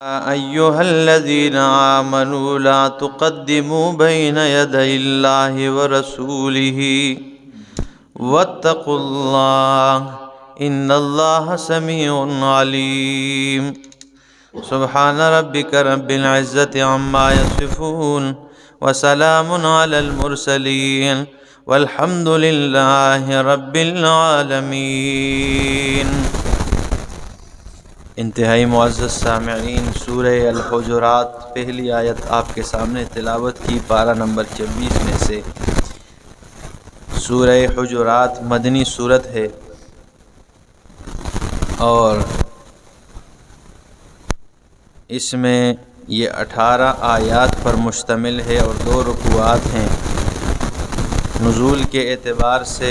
أيها الذين آمنوا لا تقدموا بين يدي الله ورسوله واتقوا الله إن الله سميع عليم سبحان ربك رب العزة عما يصفون وسلام على المرسلين والحمد لله رب العالمين۔ انتہائی معزز سامعین، سورہ الحجرات پہلی آیت آپ کے سامنے تلاوت کی، پارہ نمبر 26 میں سے۔ سورہ حجرات مدنی سورت ہے اور اس میں یہ 18 آیات پر مشتمل ہے اور 2 رکوعات ہیں۔ نزول کے اعتبار سے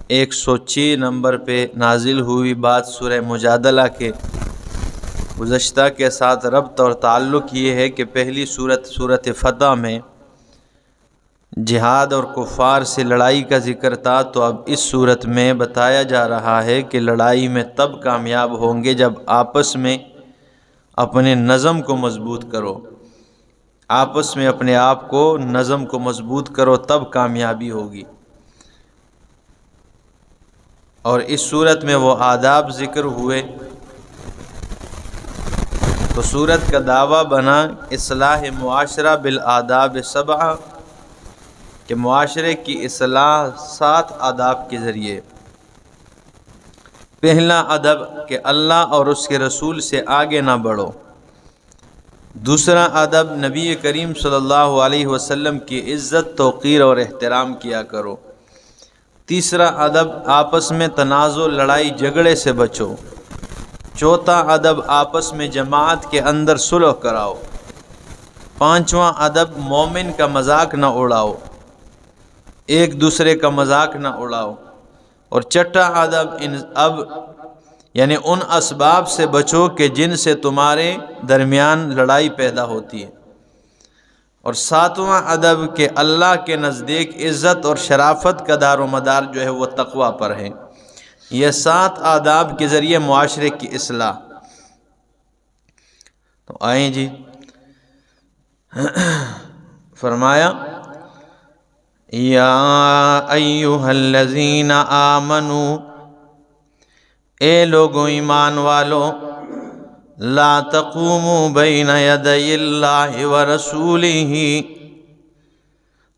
106 نمبر پہ نازل ہوئی بات سورہ مجادلہ کے گزشتہ کے ساتھ ربط اور تعلق یہ ہے کہ پہلی سورت فتح میں جہاد اور کفار سے لڑائی کا ذکر تھا، تو اب اس صورت میں بتایا جا رہا ہے کہ لڑائی میں تب کامیاب ہوں گے جب آپس میں اپنے نظم کو مضبوط کرو، آپس میں اپنے آپ کو نظم کو مضبوط کرو، تب کامیابی ہوگی۔ اور اس صورت میں وہ آداب ذکر ہوئے تو صورت کا دعویٰ بنا اصلاح معاشرہ بالآداب 7، کہ معاشرے کی اصلاح 7 آداب کے ذریعے۔ پہلا ادب کہ اللہ اور اس کے رسول سے آگے نہ بڑھو۔ دوسرا ادب نبی کریم صلی اللہ علیہ وسلم کی عزت، توقیر اور احترام کیا کرو۔ تیسرا ادب آپس میں تنازع، لڑائی جھگڑے سے بچو۔ چوتھا ادب آپس میں جماعت کے اندر صلح کراؤ۔ پانچواں ادب مومن کا مذاق نہ اڑاؤ، ایک دوسرے کا مذاق نہ اڑاؤ۔ اور چھٹا ادب یعنی ان اسباب سے بچو کہ جن سے تمہارے درمیان لڑائی پیدا ہوتی ہے۔ اور 7واں ادب کہ اللہ کے نزدیک عزت اور شرافت کا دار و مدار جو ہے وہ تقوی پر ہے۔ یہ 7 آداب کے ذریعے معاشرے کی اصلاح۔ تو آئیں جی، فرمایا یا ایھا الذین آمنو، اے لوگوں ایمان والو، لا تقوموا بین یدی اللہ ورسولہ،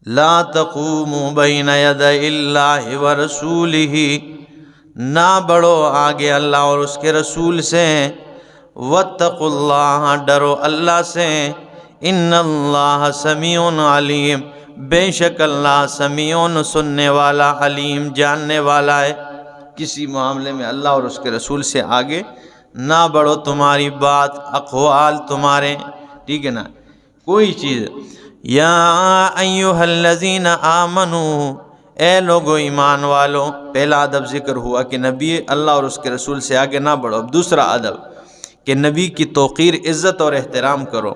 لا تقوموا بین یدی اللہ ورسولہ، نہ بڑھو آگے اللہ اور اس کے رسول سے۔ واتقوا اللہ، ڈرو اللہ سے۔ ان اللہ سمیع علیم، بے شک اللہ سمیع سننے والا، علیم جاننے والا ہے۔ کسی معاملے میں اللہ اور اس کے رسول سے آگے نہ بڑھو، تمہاری بات، اقوال تمہارے، ٹھیک ہے نا، کوئی چیز۔ یا ایھا الذین آمنو، اے لوگو ایمان والو، پہلا ادب ذکر ہوا کہ نبی اللہ اور اس کے رسول سے آگے نہ بڑھو۔ اب دوسرا ادب کہ نبی کی توقیر، عزت اور احترام کرو۔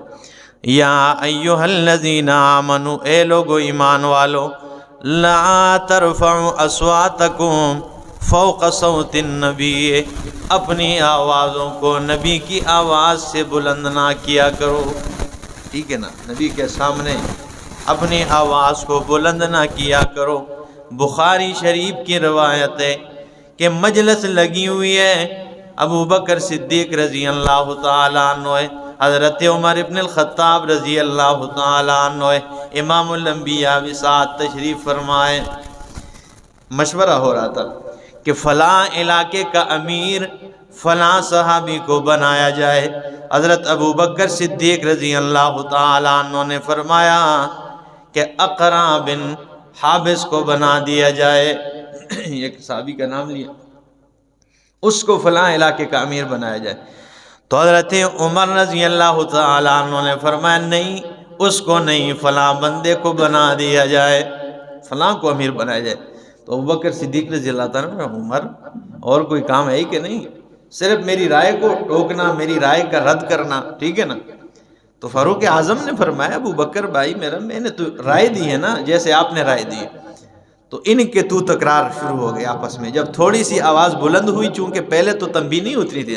یا ایھا الذین آمنو، اے لوگو ایمان والو، لا ترفعوا اصواتکم فوق صوت النبی، اپنی آوازوں کو نبی کی آواز سے بلند نہ کیا کرو، ٹھیک ہے نا، نبی کے سامنے اپنی آواز کو بلند نہ کیا کرو۔ بخاری شریف کی روایت ہے کہ مجلس لگی ہوئی ہے، ابو بکر صدیق رضی اللہ تعالیٰ عنہ ہے، حضرت عمر ابن الخطاب رضی اللہ تعالیٰ عنہ ہے، امام الانبیاء بھی ساتھ تشریف فرمائے۔ مشورہ ہو رہا تھا کہ فلاں علاقے کا امیر فلاں صحابی کو بنایا جائے۔ حضرت ابو بکر صدیق رضی اللہ تعالیٰ عنہ نے فرمایا کہ اقرع بن حابس کو بنا دیا جائے، ایک صحابی کا نام لیا، اس کو فلاں علاقے کا امیر بنایا جائے۔ تو حضرت عمر رضی اللہ تعالیٰ عنہ نے فرمایا نہیں، اس کو نہیں، فلاں بندے کو بنا دیا جائے، فلاں کو امیر بنایا جائے۔ تو ابوبکر صدیق رضی اللہ تعالیٰ عنہ، عمر اور کوئی کام ہے ہی کہ نہیں، صرف میری رائے کو ٹوکنا، میری رائے کا رد کرنا، ٹھیک ہے نا۔ تو فاروق اعظم نے فرمایا ابو بکر بھائی میرا، میں نے تو رائے دی ہے نا، جیسے آپ نے رائے دی۔ تو ان کے تو تکرار شروع ہو گئے آپس میں. جب تھوڑی سی آواز بلند ہوئی، چونکہ پہلے تو تنبیہ نہیں اتری تھی،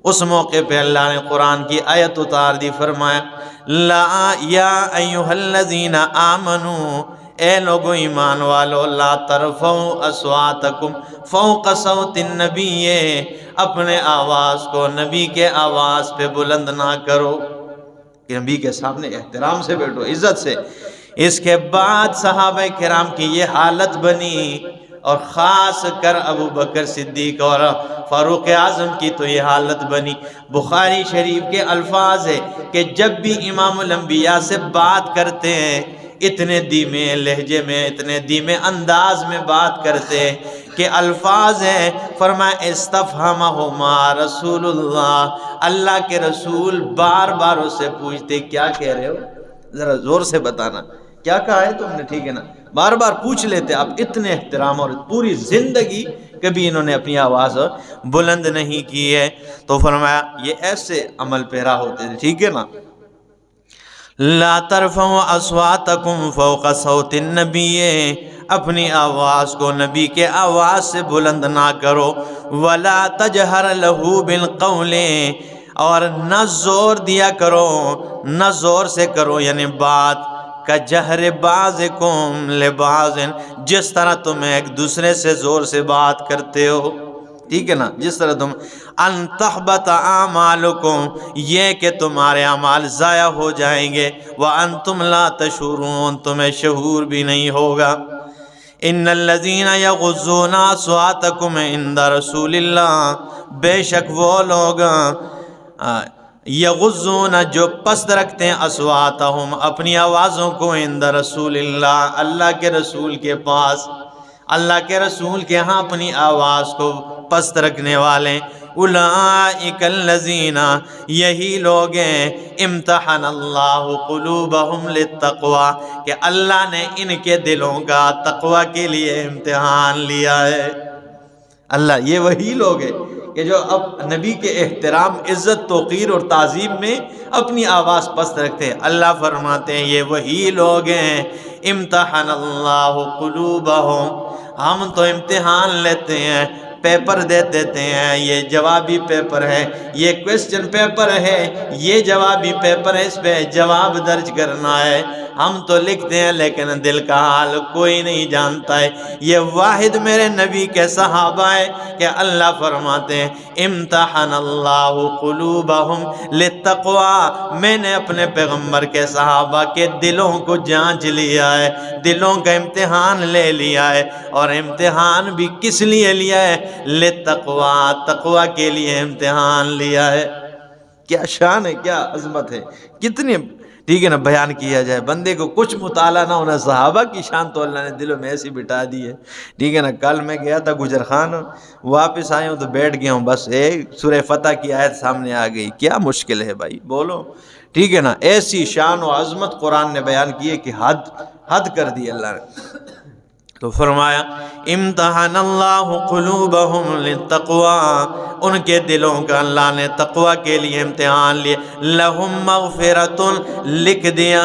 اس موقع پہ اللہ نے قرآن کی آیت اتار دی. فرمایا لا یا ایھا الذین آمنو، اے لوگو ایمان والو، لا ترفعوا اصواتکم فوق صوت النبی، اپنے آواز کو نبی کے آواز پہ بلند نہ کرو، کہ نبی کے سامنے احترام سے بیٹھو، عزت سے. اس کے بعد صحابہ کرام کی یہ حالت بنی، اور خاص کر ابو بکر صدیق اور فاروق اعظم کی تو یہ حالت بنی. بخاری شریف کے الفاظ ہے کہ جب بھی امام الانبیاء سے بات کرتے ہیں اتنے دھیمے لہجے میں، اتنے دھیمے انداز میں بات کرتے ہیں کہ الفاظ ہیں، فرمایا استفہمہما رسول اللہ، اللہ کے رسول بار بار اس سے پوچھتے کیا کہہ رہے ہو، ذرا زور سے بتانا کیا کہا ہے تم نے، ٹھیک ہے نا، بار بار پوچھ لیتے. اب اتنے احترام، اور پوری زندگی کبھی انہوں نے اپنی آواز بلند نہیں کی ہے. تو فرمایا یہ ایسے عمل پیرا ہوتے تھے، ٹھیک ہے نا. لا ترفعوا اصواتکم فوق صوت النبی، اپنی آواز کو نبی کے آواز سے بلند نہ کرو. ولا تجہر لہ بالقول، اور نہ زور دیا کرو، نہ زور سے کرو، یعنی بات کا جہر بعضکم لبعض، جس طرح تم ایک دوسرے سے زور سے بات کرتے ہو، ٹھیک ہے نا، جس طرح تم ان تحبط اعمالکم، یہ کہ تمہارے اعمال ضائع ہو جائیں گے، وانتم لا تشعرون، تمہیں شعور بھی نہیں ہوگا. ان الذین یغضون اصواتکم عند رسول اللہ، بے شک وہ لوگ یغضون جو پست رکھتے ہیں اصواتہم اپنی آوازوں کو عند رسول اللہ، اللہ کے رسول کے پاس، اللہ کے رسول کے ہاں اپنی آواز کو پست رکھنے والے. اولئک الذین، یہی لوگ ہیں امتحن اللہ قلوبہم للتقوی، کہ اللہ نے ان کے دلوں کا تقوی کے لیے امتحان لیا ہے. اللہ، یہ وہی لوگ ہیں کہ جو اب نبی کے احترام، عزت، توقیر اور تعظیم میں اپنی آواز پست رکھتے ہیں. اللہ فرماتے ہیں یہ وہی لوگ ہیں امتحن اللہ قلوبہم، ہم تو امتحان لیتے ہیں، پیپر دے دیتے ہیں، یہ جوابی پیپر ہے، یہ کویسچن پیپر ہے، یہ جوابی پیپر ہے، اس پہ جواب درج کرنا ہے، ہم تو لکھتے ہیں لیکن دل کا حال کوئی نہیں جانتا ہے. یہ واحد میرے نبی کے صحابہ ہے کہ اللہ فرماتے ہیں امتحن اللہ قلوبہم للتقوی، میں نے اپنے پیغمبر کے صحابہ کے دلوں کو جانچ لیا ہے، دلوں کا امتحان لے لیا ہے. اور امتحان بھی کس لیے لیا ہے؟ للتقوی، تقوی کے لیے امتحان لیا ہے. کیا شان ہے، کیا عظمت ہے، کتنی، ٹھیک ہے نا، بیان کیا جائے. بندے کو کچھ مطالعہ نہ ہونا، صحابہ کی شان تو اللہ نے دلوں میں ایسی بٹھا دی ہے، ٹھیک ہے نا. کل میں گیا تھا گجر خان، واپس آیا ہوں تو بیٹھ گیا ہوں، بس ایک سورہ فتح کی آیت سامنے آ گئی. کیا مشکل ہے بھائی، بولو، ٹھیک ہے نا. ایسی شان و عظمت قرآن نے بیان کی ہے کہ حد کر دی اللہ نے. تو فرمایا امتحن اللہ قلوبہم للتقوی، ان کے دلوں کا اللہ نے تقوی کے لیے امتحان لیے. لہم مغفرۃ، لکھ دیا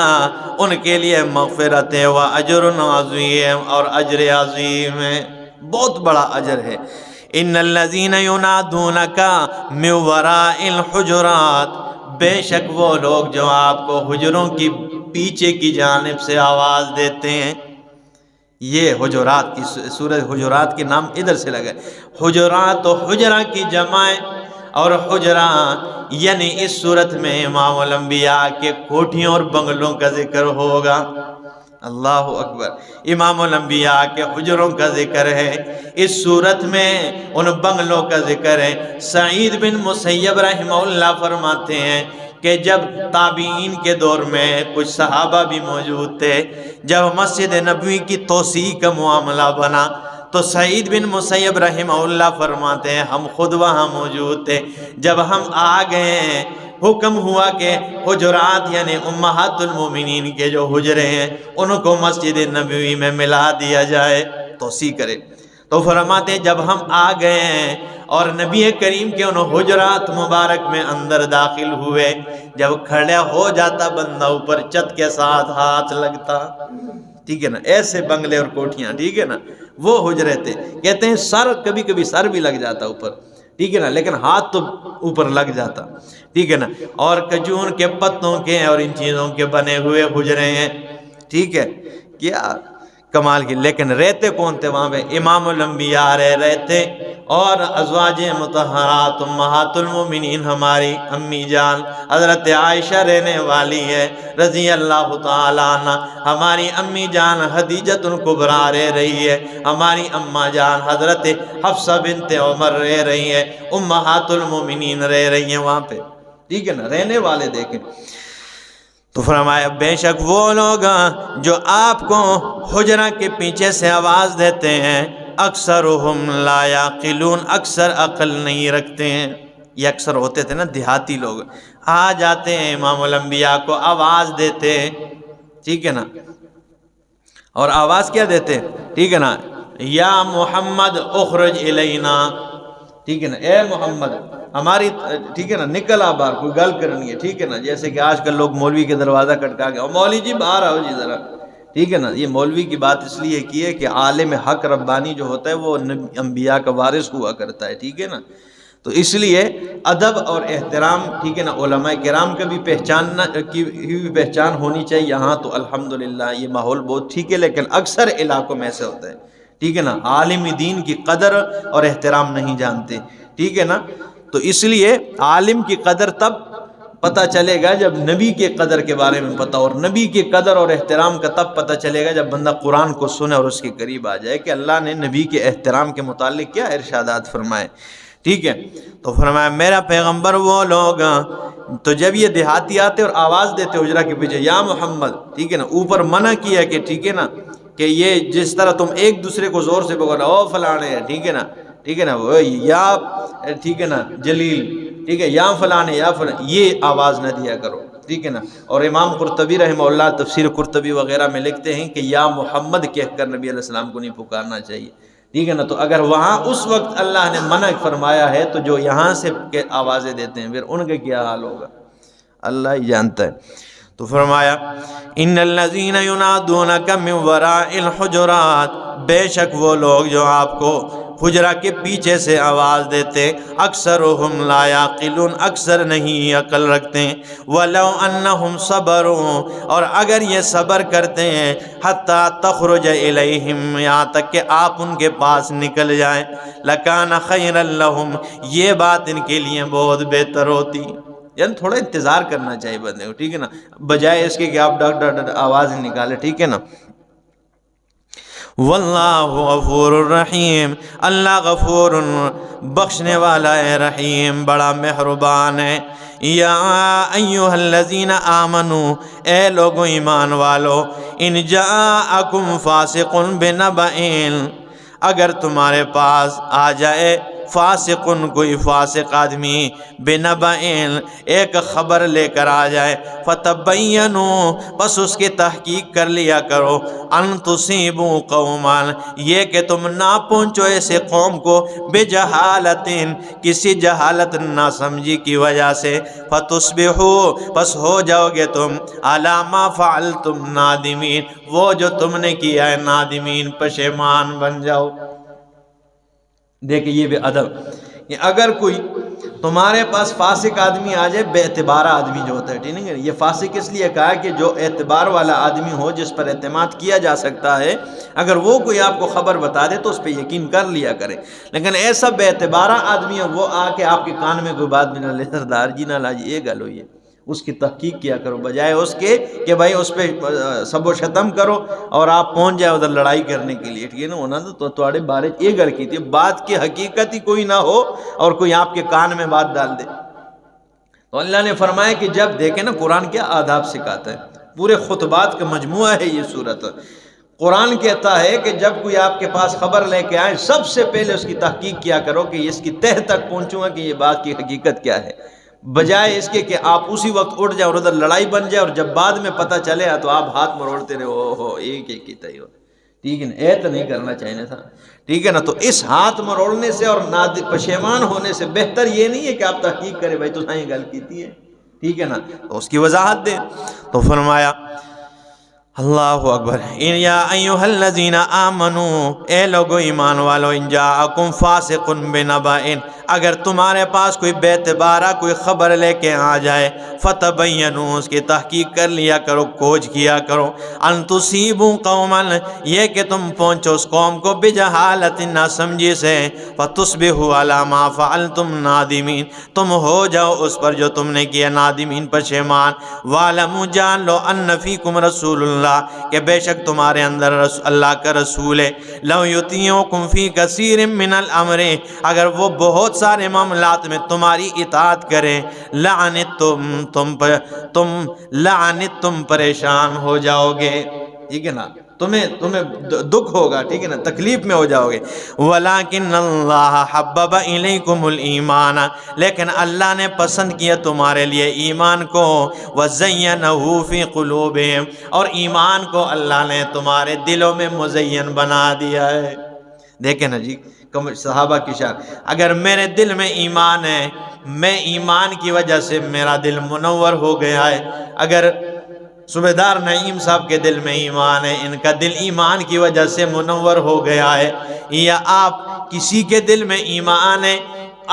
ان کے لیے مغفرت ہے، واجر عظیم، اور اجر عظیم ہے، بہت بڑا اجر ہے. ان الذین ینادونک من وراء الحجرات، بے شک وہ لوگ جو آپ کو حجروں کی پیچھے کی جانب سے آواز دیتے ہیں. یہ حجرات کی سورہ حجرات کے نام ادھر سے لگا ہے. حجرات و حجرہ کی جمع ہے، اور حجرہ یعنی اس صورت میں امام الانبیاء کے کوٹھیوں اور بنگلوں کا ذکر ہوگا. اللہ اکبر، امام الانبیاء کے حجروں کا ذکر ہے اس صورت میں، ان بنگلوں کا ذکر ہے. سعید بن مسیب رحمہ اللہ فرماتے ہیں کہ جب تابعین کے دور میں کچھ صحابہ بھی موجود تھے، جب مسجد نبوی کی توسیع کا معاملہ بنا تو سعید بن مسیب رحمہ اللہ فرماتے ہیں ہم خود وہاں موجود تھے. جب ہم آ گئے ہیں، حکم ہوا کہ حجرات یعنی امہات المومنین کے جو حجرے ہیں ان کو مسجد نبوی میں ملا دیا جائے، توسیع کرے. تو فرماتے ہیں جب ہم آ گئے ہیں اور نبی کریم کے ان حجرات مبارک میں اندر داخل ہوئے، جب کھڑا ہو جاتا بندہ اوپر چھت کے ساتھ ہاتھ لگتا، ٹھیک ہے نا، ایسے بنگلے اور کوٹھیاں، ٹھیک ہے نا، وہ حجرے تھے. کہتے ہیں سر کبھی کبھی سر بھی لگ جاتا اوپر، ٹھیک ہے نا، لیکن ہاتھ تو اوپر لگ جاتا، ٹھیک ہے نا. اور کھجور کے پتوں کے اور ان چیزوں کے بنے ہوئے حجرے ہیں، ٹھیک ہے. کیا کمال کی. لیکن رہتے کون تھے وہاں پہ؟ امام الانبیاء رہ تھے، اور ازواج مطہرات امہات المومنین ہماری امی جان حضرت عائشہ رہنے والی ہے رضی اللہ تعالیٰ عنہ. ہماری امی جان خدیجۃ الکبریٰ رہ رہی ہے، ہماری اماں جان حضرت حفصہ بنت عمر رہ رہی ہے، امہات المومنین رہ رہی ہیں وہاں پہ، ٹھیک ہے نا، رہنے والے دیکھیں. تو فرمایا بے شک وہ لوگ جو آپ کو حجرہ کے پیچھے سے آواز دیتے ہیں اکثرہم لا یعقلون، اکثر عقل نہیں رکھتے ہیں. یہ اکثر ہوتے تھے نا دیہاتی لوگ، آ جاتے ہیں امام الانبیاء کو آواز دیتے، ٹھیک ہے نا. اور آواز کیا دیتے؟ ٹھیک ہے نا، یا محمد اخرج الینا، ٹھیک ہے نا، اے محمد ہماری، ٹھیک ہے نا، نکل آ باہر، کوئی گل کرنی ہے، ٹھیک ہے نا. جیسے کہ آج کل لوگ مولوی کے دروازہ کٹکا گیا، مولوی جی باہر آؤ جی ذرا، ٹھیک ہے نا. یہ مولوی کی بات اس لیے کی ہے کہ عالم حق ربانی جو ہوتا ہے وہ انبیاء کا وارث ہوا کرتا ہے، ٹھیک ہے نا. تو اس لیے ادب اور احترام، ٹھیک ہے نا، علماء کرام کا بھی پہچان ہونی چاہیے یہاں. تو الحمدللہ یہ ماحول بہت ٹھیک ہے، لیکن اکثر علاقوں میں ایسے ہوتا ہے، ٹھیک ہے نا، عالم دین کی قدر اور احترام نہیں جانتے، ٹھیک ہے نا. تو اس لیے عالم کی قدر تب پتہ چلے گا جب نبی کے قدر کے بارے میں پتہ، اور نبی کی قدر اور احترام کا تب پتہ چلے گا جب بندہ قرآن کو سنے اور اس کے قریب آ جائے کہ اللہ نے نبی کے احترام کے متعلق کیا ارشادات فرمائے، ٹھیک ہے. تو فرمایا میرا پیغمبر وہ لوگ، تو جب یہ دیہاتی آتے اور آواز دیتے حجرہ کے پیچھے یا محمد، ٹھیک ہے نا، اوپر منع کیا کہ ٹھیک ہے نا، کہ یہ جس طرح تم ایک دوسرے کو زور سے بگونا او فلانے، ٹھیک ہے نا، ٹھیک ہے نا، وہ یا ٹھیک ہے نا جلیل، ٹھیک ہے، یا فلانے یا فلانے، یہ آواز نہ دیا کرو، ٹھیک ہے نا. اور امام قرطبی رحمہ اللہ تفسیر قرطبی وغیرہ میں لکھتے ہیں کہ یا محمد کہہ کر نبی علیہ السلام کو نہیں پکارنا چاہیے، ٹھیک ہے نا. تو اگر وہاں اس وقت اللہ نے منع فرمایا ہے تو جو یہاں سے آوازیں دیتے ہیں پھر ان کا کیا حال ہوگا اللہ ہی جانتا ہے. تو فرمایا ان الذین ینادونک من وراء الحجرات، بے شک وہ لوگ جو آپ کو حجرہ کے پیچھے سے آواز دیتے اکثرہم لا یعقلون، اکثر نہیں عقل رکھتے. ولو انہم صبروا، اور اگر یہ صبر کرتے ہیں حتی تخرج الیہم، یہاں تک کہ آپ ان کے پاس نکل جائیں، لکان خیرا لہم، یہ بات ان کے لیے بہت بہتر ہوتی. یعنی تھوڑا انتظار کرنا چاہیے بندے کو، ٹھیک ہے نا، بجائے اس کے کہ آپ ڈاک ڈاک آواز نکالے، ٹھیک ہے نا. واللہ غفور الرحیم، اللہ غفور بخشنے والا ہے، رحیم بڑا مہربان ہے. یا ایہا الذین آمنو، اے لوگو ایمان والو، ان جاءکم فاسق بنبأ، اگر تمہارے پاس آ جائے فاسقن، کوئی فاسق آدمی، بنبئن، ایک خبر لے کر آ جائے، فتبینوا، بس اس کی تحقیق کر لیا کرو، ان تصیبوا قوما، یہ کہ تم نہ پہنچو ایسے قوم کو، بجہالت، کسی جہالت نہ سمجھی کی وجہ سے، فتصبحوا، بس ہو جاؤ گے تم، علی ما فعلتم نادمین، وہ جو تم نے کیا ہے نادمین، پشیمان بن جاؤ. دیکھیں یہ بھی ادب، کہ اگر کوئی تمہارے پاس فاسق آدمی آ جائے، بے اعتبار آدمی جو ہوتا ہے، ٹھیک ہے، یہ فاسق اس لیے کہا کہ جو اعتبار والا آدمی ہو، جس پر اعتماد کیا جا سکتا ہے، اگر وہ کوئی آپ کو خبر بتا دے تو اس پہ یقین کر لیا کرے. لیکن ایسا بے اعتبار آدمی ہے، وہ آ کے آپ کے کان میں کوئی بات بھی نہ لے، سردار جی نہ لاجی، یہ گل ہوئی ہے، اس کی تحقیق کیا کرو، بجائے اس کے کہ بھائی اس پہ سب و شتم کرو اور آپ پہنچ جائے ادھر لڑائی کرنے کے لیے، ٹھیک ہے نا. ہونا تو تھوڑے بارے یہ گل کی تھی، بات کی حقیقت ہی کوئی نہ ہو اور کوئی آپ کے کان میں بات ڈال دے. تو اللہ نے فرمایا کہ جب دیکھیں نا، قرآن کیا آداب سکھاتا ہے، پورے خطبات کا مجموعہ ہے یہ صورت. قرآن کہتا ہے کہ جب کوئی آپ کے پاس خبر لے کے آئے، سب سے پہلے اس کی تحقیق کیا کرو کہ اس کی تہ تک پہنچوں گا کہ یہ بات کی حقیقت کیا ہے، بجائے اس کے کہ آپ اسی وقت اٹھ جائیں اور ادھر لڑائی بن جائے، اور جب بعد میں پتہ چلے تو آپ ہاتھ مروڑتے رہے، او ہو ایک ایک کی تھی ہو، ٹھیک ہے نا. ایت نہیں کرنا چاہیے تھا، ٹھیک ہے نا. تو اس ہاتھ مروڑنے سے اور پشیمان ہونے سے بہتر یہ نہیں ہے کہ آپ تحقیق کریں بھائی تو یہ گل کیتی ہے، ٹھیک ہے نا، تو اس کی وضاحت دیں. تو فرمایا اللہ اکبر۔ یا ایھا الذین آمنو، اے لوگو ایمان والو، ان جاءکم فاسق بنبأ، اگر تمہارے پاس کوئی بے اعتبارہ کوئی خبر لے کے آ جائے، فتبینوا، اس کی تحقیق کر لیا کرو، کھوج کیا کرو، ان تصیبوا قوما، یہ کہ تم پہنچو اس قوم کو بجہالت، نہ سمجھی سے، فتصبحوا علی ما فعلتم نادمین، تم ہو جاؤ اس پر جو تم نے کیا نادمین، پشیمان۔ وَاعْلَمُوا، جان لو، ان فیکم رسول اللہ، کہ بے شک تمہارے اندر اللہ کا رسول ہے، لَوْ يُطِيعُكُمْ فِي كَثِيرٍ مِّنَ الْأَمْرِ، اگر وہ بہت سارے معاملات میں تمہاری اطاعت کریں، تم پریشان ہو جاؤ گے، ٹھیک ہے نا، تمہیں دکھ ہوگا، ٹھیک ہے نا، تکلیف میں ہو جاؤ گے۔ وَلَكِنَّ اللَّهَ حَبَّبَ إِلَيْكُمُ الْإِيمَانَ، لیکن اللہ نے پسند کیا تمہارے لیے ایمان کو، وَزَيَّنَهُ فِي قُلُوبِهِمْ، اور ایمان کو اللہ نے تمہارے دلوں میں مزین بنا دیا ہے۔ دیکھیں نا جی صحابہ کی شان، اگر میرے دل میں ایمان ہے، میں ایمان کی وجہ سے میرا دل منور ہو گیا ہے، اگر صوبیدار نعیم صاحب کے دل میں ایمان ہے، ان کا دل ایمان کی وجہ سے منور ہو گیا ہے، یا آپ کسی کے دل میں ایمان ہے،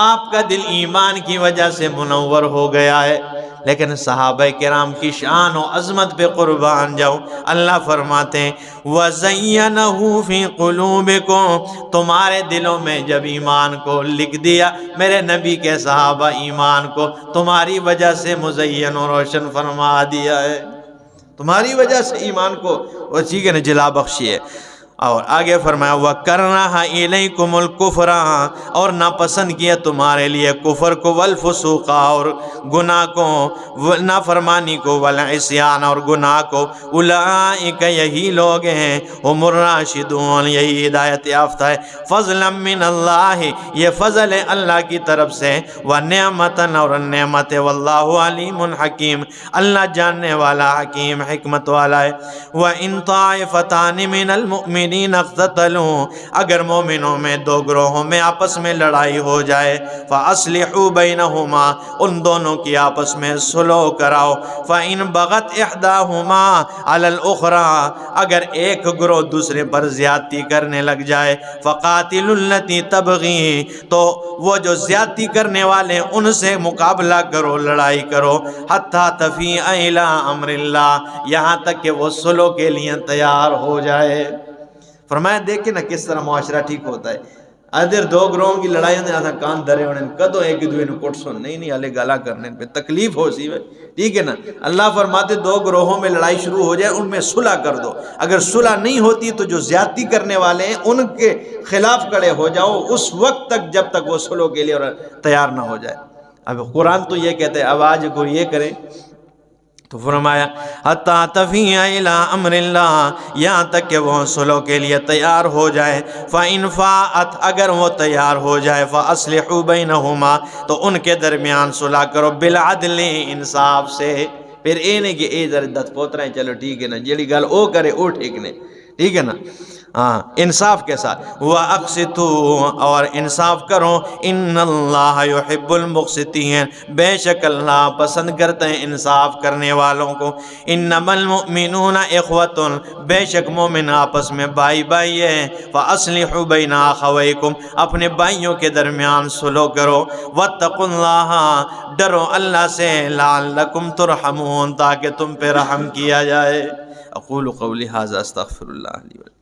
آپ کا دل ایمان کی وجہ سے منور ہو گیا ہے۔ لیکن صحابہ کرام کی شان و عظمت پہ قربان جاؤ، اللہ فرماتے ہیں وَزَيَّنَهُ فِي قُلُوبِكُمْ، تمہارے دلوں میں جب ایمان کو لکھ دیا، میرے نبی کے صحابہ ایمان کو تمہاری وجہ سے مزین و روشن فرما دیا ہے، تمہاری وجہ سے ایمان کو وہ چیز نے جلا بخشی ہے۔ اور آگے فرمایا وَكَرَّهَ إِلَيْكُمُ الْكُفْرَ، اور ناپسند کیا تمہارے لیے کفر کو، وَالْفُسُوقَ، اور گناہ کو، نافرمانی کو، وَالْعِصْيَانَ، اور گناہ کو، اُولَئِكَ، یہی لوگ ہیں، هُمُ الرَّاشِدُونَ، یہی ہدایت یافتہ ہے، فضلا من اللہ، یہ فضل ہے اللہ کی طرف سے، وَنِعْمَةً، اور نعمت ہے، وَاللَّهُ عَلِيمٌ حَكِيمٌ، اللہ جاننے والا حکیم حکمت والا ہے۔ وَإِن طَائِفَتَانِ مِنَ الْمُؤْمِنِينَ اقتتلوا، اگر مومنوں میں دو گروہوں میں آپس میں لڑائی ہو جائے، فَأَصْلِحُوا بَيْنَهُمَا، ان دونوں کی آپس میں صلح کراؤ، فَإِن بَغَتْ إِحْدَاهُمَا عَلَى الْأُخْرَى، اگر ایک گروہ دوسرے پر زیادتی کرنے لگ جائے، فَقَاتِلُوا الَّتِي تَبْغِي، تو وہ جو زیادتی کرنے والے ہیں ان سے مقابلہ کرو، لڑائی کرو، حَتَّى تَفِيءَ إِلَىٰ أَمْرِ اللَّهِ، یہاں تک کہ وہ صلح کے لیے تیار ہو جائے۔ فرمایا دیکھیں نا کس طرح معاشرہ ٹھیک ہوتا ہے، ادھر دو گروہوں کی لڑائی ہونے آتا کان دھرے ہونے کدو ایک دوئے نے کٹ سن نہیں علی گالا کرنے پہ تکلیف ہو سی ہے، ٹھیک ہے نا، اللہ فرماتے دو گروہوں میں لڑائی شروع ہو جائے ان میں صلح کر دو، اگر صلح نہیں ہوتی تو جو زیادتی کرنے والے ہیں ان کے خلاف کھڑے ہو جاؤ اس وقت تک جب تک وہ صلح کے لیے تیار نہ ہو جائے۔ اب قرآن تو یہ کہتے ہیں اب آج کو یہ کریں، تو فرمایا حَتَّى تَفِيَ إِلَىٰ أَمْرِ اللَّهِ، یہاں تک کہ وہ صلح کے لیے تیار ہو جائے، فَإِن فَاءَتْ، اگر وہ تیار ہو جائے، فَأَصْلِحُوا بَيْنَهُمَا، تو ان کے درمیان صلح کرو، بِالْعَدْلِ، انصاف سے، پھر اے نہیں کہ اے ذرا دت پوترا ہے چلو ٹھیک ہے نا، جیڑی گل او کرے او ٹھیک نے، ٹھیک ہے نا، انصاف کے ساتھ، وَأَقْسِطُوا، اور انصاف کرو، إِنَّ اللَّهَ يُحِبُّ الْمُقْسِطِينَ، بے شک اللہ پسند کرتے ہیں انصاف کرنے والوں کو۔ إِنَّمَا الْمُؤْمِنُونَ إِخْوَةٌ، بے شک مومن آپس میں بھائی بھائی ہیں، فَأَصْلِحُوا بَيْنَ أَخَوَيْكُمْ، اپنے بھائیوں کے درمیان صلح کرو، وَاتَّقُوا اللَّهَ، ڈرو اللہ سے، لَعَلَّكُمْ تُرْحَمُونَ، تاکہ تم پہ رحم کیا جائے۔ اقول قولی ھذا استغفر اللہ لی ولکم۔